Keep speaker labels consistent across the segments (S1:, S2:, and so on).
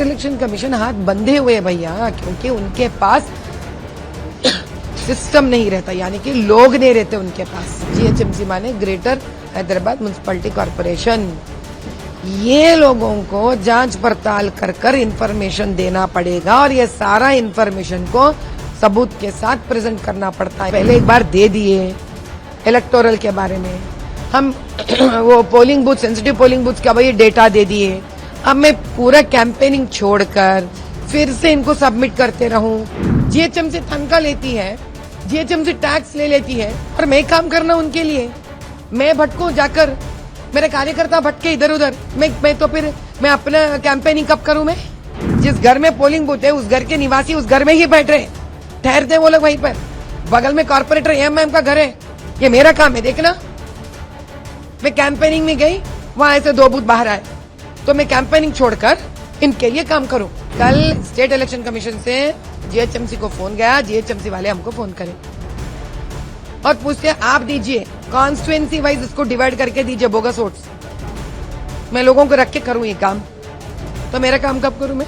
S1: Election commission हाथ बंधे हुए भैया, क्योंकि उनके पास सिस्टम नहीं रहता, यानी कि लोग नहीं रहते उनके पास। जीएचएमसी माने ग्रेटर हैदराबाद म्युनिसिपैलिटी कॉर्पोरेशन। ये लोगों को जांच पड़ताल कर कर इंफॉर्मेशन देना पड़ेगा और ये सारा इंफॉर्मेशन को सबूत के साथ प्रेजेंट करना पड़ता है। पहले एक बार दे दिए इलेक्टोरल के बारे में, हम वो polling booth, sensitive polling booth का भाई डेटा दे दिए। अब मैं पूरा कैंपेनिंग छोड़कर फिर से इनको सबमिट करते रहूं। जीएचएमसी तनख्वाह लेती है, जीएचएमसी टैक्स ले लेती है और मैं काम करना उनके लिए। मैं भटकूं जाकर, मेरे कार्यकर्ता भटके इधर उधर, मैं तो फिर मैं अपना कैंपेनिंग कब करूं? मैं जिस घर में पोलिंग बूथ है उस घर के निवासी उस घर में ही बैठ रहे, ठहरते वो लोग वहीं पर। बगल में कॉर्पोरेटर एमएम का घर है, ये मेरा काम है देखना। मैं कैंपेनिंग में गई, वहां ऐसे 2 बूथ बाहर आए, तो मैं कैंपेनिंग छोड़कर इनके लिए काम करूं। कल स्टेट इलेक्शन कमीशन से जीएचएमसी को फोन गया, जीएचएमसी वाले हमको फोन करें और पूछते आप दीजिए कॉन्स्टिट्यूएंसी वाइज इसको डिवाइड करके दीजिए बोगस वोट्स। मैं लोगों को रख के करूं ये काम, तो मेरा काम कब करूं मैं?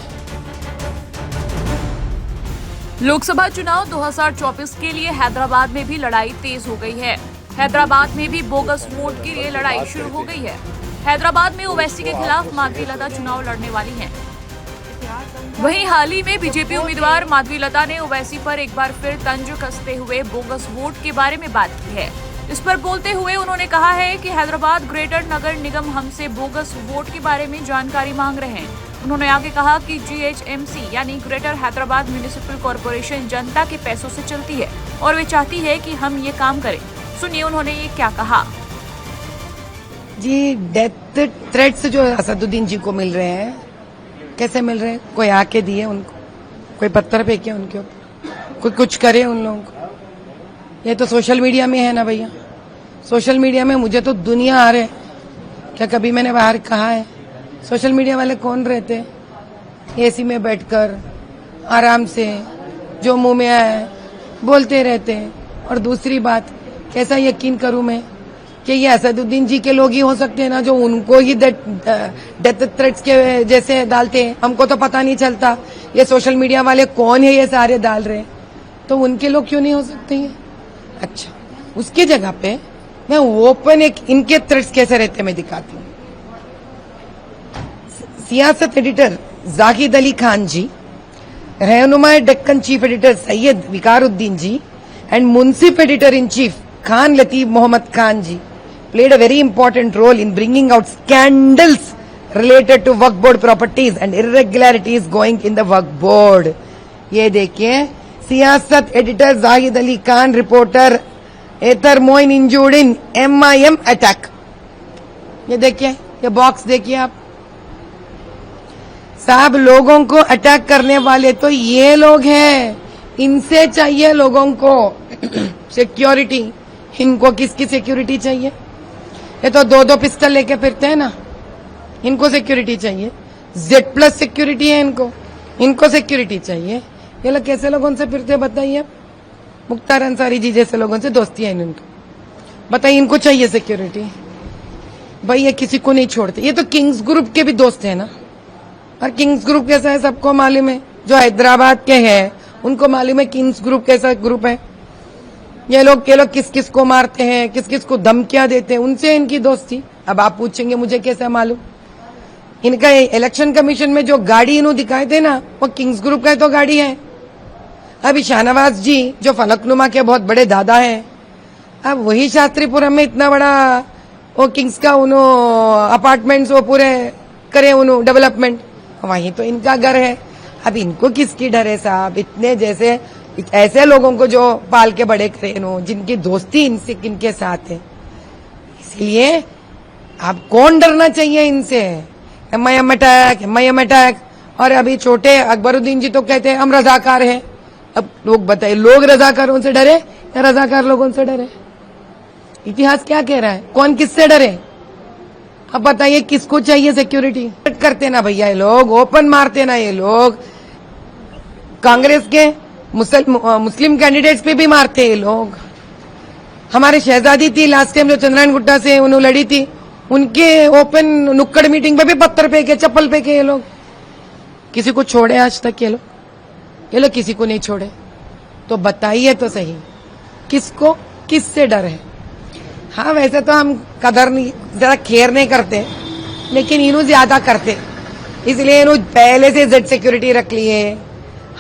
S2: लोकसभा चुनाव 2024 के लिए हैदराबाद में भी लड़ाई तेज हो गई है। हैदराबाद में भी बोगस वोट के लिए लड़ाई शुरू हो गई है। हैदराबाद में ओवैसी के खिलाफ माधवी लता चुनाव लड़ने वाली हैं। वहीं हाल ही में बीजेपी उम्मीदवार माधवी लता ने ओवैसी पर एक बार फिर तंज कसते हुए बोगस वोट के बारे में बात की है। इस पर बोलते हुए उन्होंने कहा है कि हैदराबाद ग्रेटर नगर निगम हमसे बोगस वोट के बारे में जानकारी मांग रहे हैं। उन्होंने आगे कहा कि जीएचएमसी यानी ग्रेटर हैदराबाद म्युनिसिपल कॉर्पोरेशन जनता के पैसों से चलती है और वे चाहती है कि हम ये काम करें। सुनिए उन्होंने ये क्या कहा।
S1: जी, डेथ थ्रेट्स जो असदुद्दीन जी को मिल रहे हैं, कैसे मिल रहे हैं? कोई आके दिए उनको, कोई पत्थर फेंके उनके ऊपर, कोई कुछ करे उन लोगों को। ये तो सोशल मीडिया में है ना भैया, सोशल मीडिया में मुझे तो दुनिया आ रहे। क्या कभी मैंने बाहर कहा है? सोशल मीडिया वाले कौन रहते? एसी में बैठकर आराम से जो मुंह में आए बोलते रहते हैं। और दूसरी बात, कैसा यकीन करूं मैं कि ये असदुद्दीन जी के लोग ही हो सकते हैं ना, जो उनको ही डेथ थ्रेट्स के जैसे डालते हैं। हमको तो पता नहीं चलता ये सोशल मीडिया वाले कौन है, ये सारे डाल रहे हैं, तो उनके लोग क्यों नहीं हो सकते ये? अच्छा, उसकी जगह पे मैं ओपन एक इनके थ्रेट्स कैसे रहते मैं दिखाती हूँ। Siasat editor Zahid Ali Khan ji, Rahnuma Deccan chief editor Syed Vicaruddin ji and Munsif Editor-in-Chief Khan Lateef Mohammad Khan ji played a very important role in bringing out scandals related to Waqf Board properties and irregularities going in the Waqf Board. ये देखिए, सियासत editor Zahid Ali Khan, reporter एथर Moin injured इन MIM attack. ये देखिए, ये box देखिए आप साहब। लोगों को अटैक करने वाले तो ये लोग हैं, इनसे चाहिए लोगों को सिक्योरिटी। इनको किसकी सिक्योरिटी चाहिए? ये तो 2-2 पिस्टल लेके फिरते हैं ना, इनको सिक्योरिटी चाहिए। Z+ सिक्योरिटी है इनको सिक्योरिटी चाहिए। ये लोग कैसे लोगों से फिरते हैं बताइए? मुख्तार अंसारी जी जैसे लोगों से दोस्ती है इनको, बताइए इनको चाहिए सिक्योरिटी? भाई ये किसी को नहीं छोड़ते। ये तो किंग्स ग्रुप के भी दोस्त है ना, और किंग्स ग्रुप कैसा है सबको मालूम है। जो हैदराबाद के हैं उनको मालूम है किंग्स ग्रुप कैसा ग्रुप है। ये लोग किस किस को मारते हैं, किस किस को धमकियां देते हैं, उनसे इनकी दोस्ती। अब आप पूछेंगे मुझे कैसे मालूम? इनका इलेक्शन कमीशन में जो गाड़ी इन्होंने दिखाए थे ना, वो किंग्स ग्रुप का तो गाड़ी है। अभी शाहनवाज जी जो फलकनुमा के बहुत बड़े दादा हैं, अब वही शास्त्रीपुरम में इतना बड़ा वो किंग्स का उन्होंने अपार्टमेंट्स वो पूरे करे उन्होंने डेवलपमेंट, वहीं तो इनका घर है। अब इनको किसकी डर है साहब? इतने जैसे ऐसे लोगों को जो पाल के बड़े करे इन्हों, जिनकी दोस्ती इनके साथ है। इसलिए आप कौन डरना चाहिए इनसे? MIM attack. और अभी छोटे अकबरुद्दीन जी तो कहते हैं हम रजाकार हैं। अब लोग बताइए, लोग रजाकारों से डरे या रजाकार लोगों से डरे? इतिहास क्या कह रहा है? कौन किससे डरे? अब बताइए किसको चाहिए सिक्योरिटी? करते ना भैया ये लोग, ओपन मारते ना ये लोग। कांग्रेस के मुस्लिम कैंडिडेट्स पे भी मारते ये लोग। हमारे शहजादी थी लास्ट टाइम जो चंद्रायन गुट्टा से उन्होंने लड़ी थी, उनके ओपन नुक्कड़ मीटिंग पे भी पत्थर फेंके, चप्पल फेंके ये लोग। किसी को छोड़े आज तक ये लोग किसी को नहीं छोड़े। तो बताइए तो सही, किसको किससे डर है? हाँ, वैसे तो हम कदर नहीं, जरा केयर नहीं करते, लेकिन इन्हों ज्यादा करते, इसलिए इन्हों पहले से जेड सिक्योरिटी रख लिए।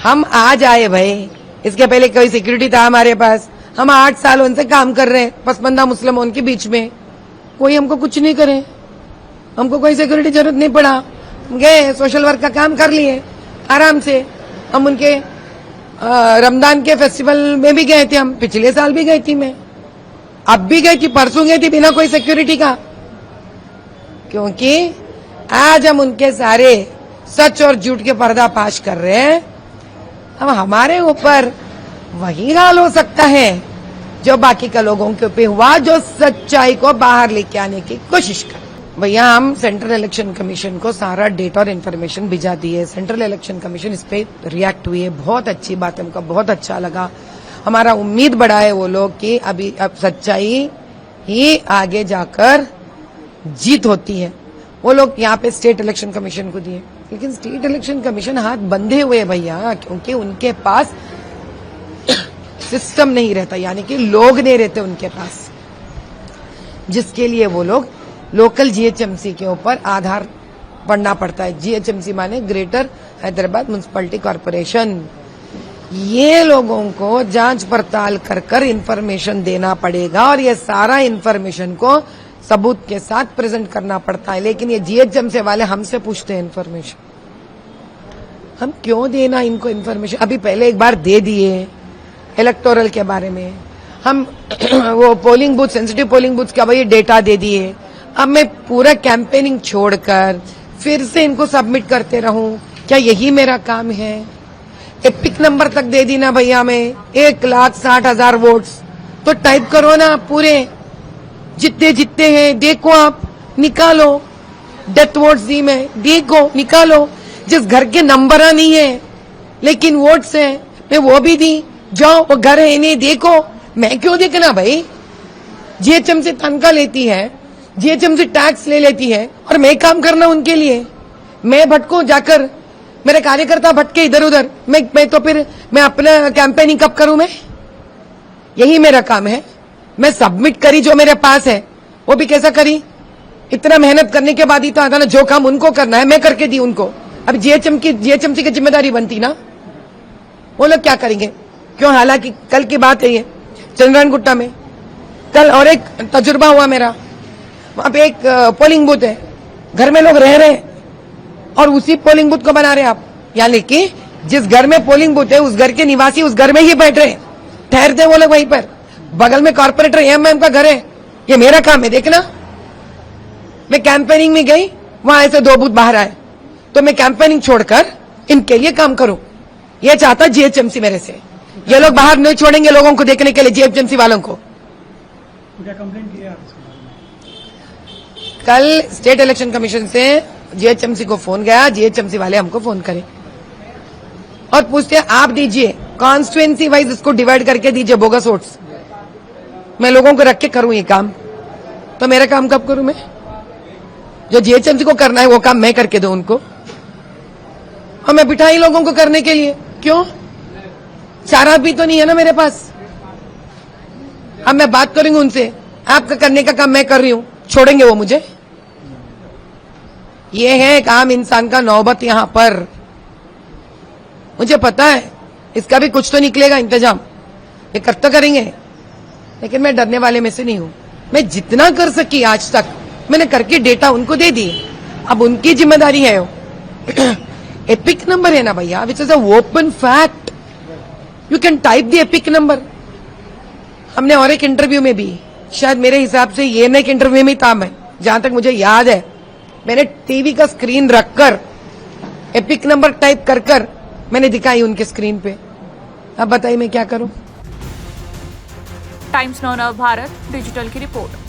S1: हम आज आए भाई, इसके पहले कोई सिक्योरिटी था हमारे पास? हम 8 साल उनसे काम कर रहे हैं, पसमंदा मुसलमानों के बीच में, कोई हमको कुछ नहीं करे, हमको कोई सिक्योरिटी जरूरत नहीं पड़ा। गए सोशल वर्क का काम कर लिए आराम से। हम उनके रमजान के फेस्टिवल में भी गए थे, हम पिछले साल भी गई थी, मैं अब भी गई थी, परसों गई थी बिना कोई सिक्योरिटी का, क्योंकि आज हम उनके सारे सच और झूठ के पर्दाफाश कर रहे हैं। अब हमारे ऊपर वही हाल हो सकता है जो बाकी के लोगों के ऊपर हुआ, जो सच्चाई को बाहर लेके आने की कोशिश कर। भैया, हम सेंट्रल इलेक्शन कमीशन को सारा डेटा और इन्फॉर्मेशन भिजा दिए। सेंट्रल इलेक्शन कमीशन इस पे रिएक्ट हुई है, बहुत अच्छी बात है, हमको बहुत अच्छा लगा। हमारा उम्मीद बढ़ा है वो लोग कि अब सच्चाई ही आगे जाकर जीत होती है। वो लोग यहाँ पे स्टेट इलेक्शन कमीशन को दिए, लेकिन स्टेट इलेक्शन कमीशन हाथ बंधे हुए भैया, क्योंकि उनके पास सिस्टम नहीं रहता, यानी कि लोग नहीं रहते उनके पास, जिसके लिए वो लोग लोकल जीएचएमसी के ऊपर आधार पढ़ना पड़ता है। जीएचएमसी माने ग्रेटर हैदराबाद म्युनिसिपैलिटी कॉर्पोरेशन। ये लोगों को जांच पड़ताल कर कर इन्फॉर्मेशन देना पड़ेगा, और ये सारा इन्फॉर्मेशन को सबूत के साथ प्रेजेंट करना पड़ता है। लेकिन ये जीएचएमसी वाले हमसे पूछते हैं इन्फॉर्मेशन, हम क्यों देना इनको इन्फॉर्मेशन? अभी पहले एक बार दे दिए इलेक्टोरल के बारे में, हम वो polling booth, sensitive polling booth का भाई डेटा दे दिए। अब मैं पूरा कैंपेनिंग छोड़कर फिर से इनको सबमिट करते रहूं, क्या यही मेरा काम है? एपिक नंबर तक दे दी ना भैया, मैं 1,60,000 वोट्स तो टाइप करो ना पूरे, जितने जितने हैं देखो, आप निकालो। डेथ वोट्स दी मैं, देखो निकालो। जिस घर के नंबर नहीं है लेकिन वोट्स हैं, मैं वो भी दी, जाओ वो घर है नहीं, देखो। मैं क्यों देखना भाई? जीएचएमसी तनख्वाह लेती है, जीएचएमसी टैक्स ले लेती है, और मैं काम करना उनके लिए। मैं भटकूं जाकर, मेरे कार्यकर्ता भटके इधर उधर, मैं तो फिर मैं अपना कैंपेनिंग कब करूं? मैं यही मेरा काम है। मैं सबमिट करी जो मेरे पास है, वो भी कैसा करी? इतना मेहनत करने के बाद ही तो आता ना, जो काम उनको करना है मैं करके दी उनको। अब जीएचएमसी की जिम्मेदारी बनती ना, वो लोग क्या करेंगे? क्यों? हालांकि कल की बात है ये, चंद्रन गुट्टा में कल और एक तजुर्बा हुआ मेरा। वहां पे एक पोलिंग बूथ है, घर में लोग रह रहे हैं और उसी पोलिंग बूथ को बना रहे आप, यानी कि जिस घर में पोलिंग बूथ है उस घर के निवासी उस घर में ही बैठ रहे, ठहरते वो लोग वहीं पर। बगल में कॉर्पोरेटर एमएम का घर है, ये मेरा काम है देखना। मैं कैंपेनिंग में गई, वहां ऐसे 2 बूथ बाहर आए, तो मैं कैंपेनिंग छोड़कर इनके लिए काम करूं, ये चाहता जीएचएमसी मेरे से। ये लोग बाहर नहीं छोड़ेंगे लोगों को देखने के लिए, जीएचएमसी वालों को।
S3: क्या कंप्लेंट किया?
S1: कल स्टेट इलेक्शन कमीशन से जीएचएमसी को फोन गया, जीएचएमसी वाले हमको फोन करे और पूछते आप दीजिए कॉन्स्टिट्यूएंसी वाइज इसको डिवाइड करके दीजिए बोगस वोट्स। मैं लोगों को रख के करूं ये काम, तो मेरा काम कब करूं मैं? जो जीएचएमसी को करना है वो काम मैं करके दूं उनको, और मैं बिठाई लोगों को करने के लिए। क्यों? चारा भी तो नहीं है ना मेरे पास। अब मैं बात करूंगी उनसे, आपका करने का काम मैं कर रही हूं, छोड़ेंगे वो मुझे? ये है एक आम इंसान का नौबत यहां पर। मुझे पता है इसका भी कुछ तो निकलेगा इंतजाम, ये कर तो करेंगे, लेकिन मैं डरने वाले में से नहीं हूं। मैं जितना कर सकी आज तक मैंने करके डेटा उनको दे दी, अब उनकी जिम्मेदारी है। एपिक नंबर है ना भैया, which is a open fact, you can type the epic number. हमने और एक इंटरव्यू में भी, शायद मेरे हिसाब से ये एक इंटरव्यू में था, मैं जहां तक मुझे याद है, मैंने टीवी का स्क्रीन रखकर एपिक नंबर टाइप कर कर मैंने दिखाई उनके स्क्रीन पे। अब बताइए मैं क्या करूं?
S2: टाइम्स नाउ नव भारत डिजिटल की रिपोर्ट।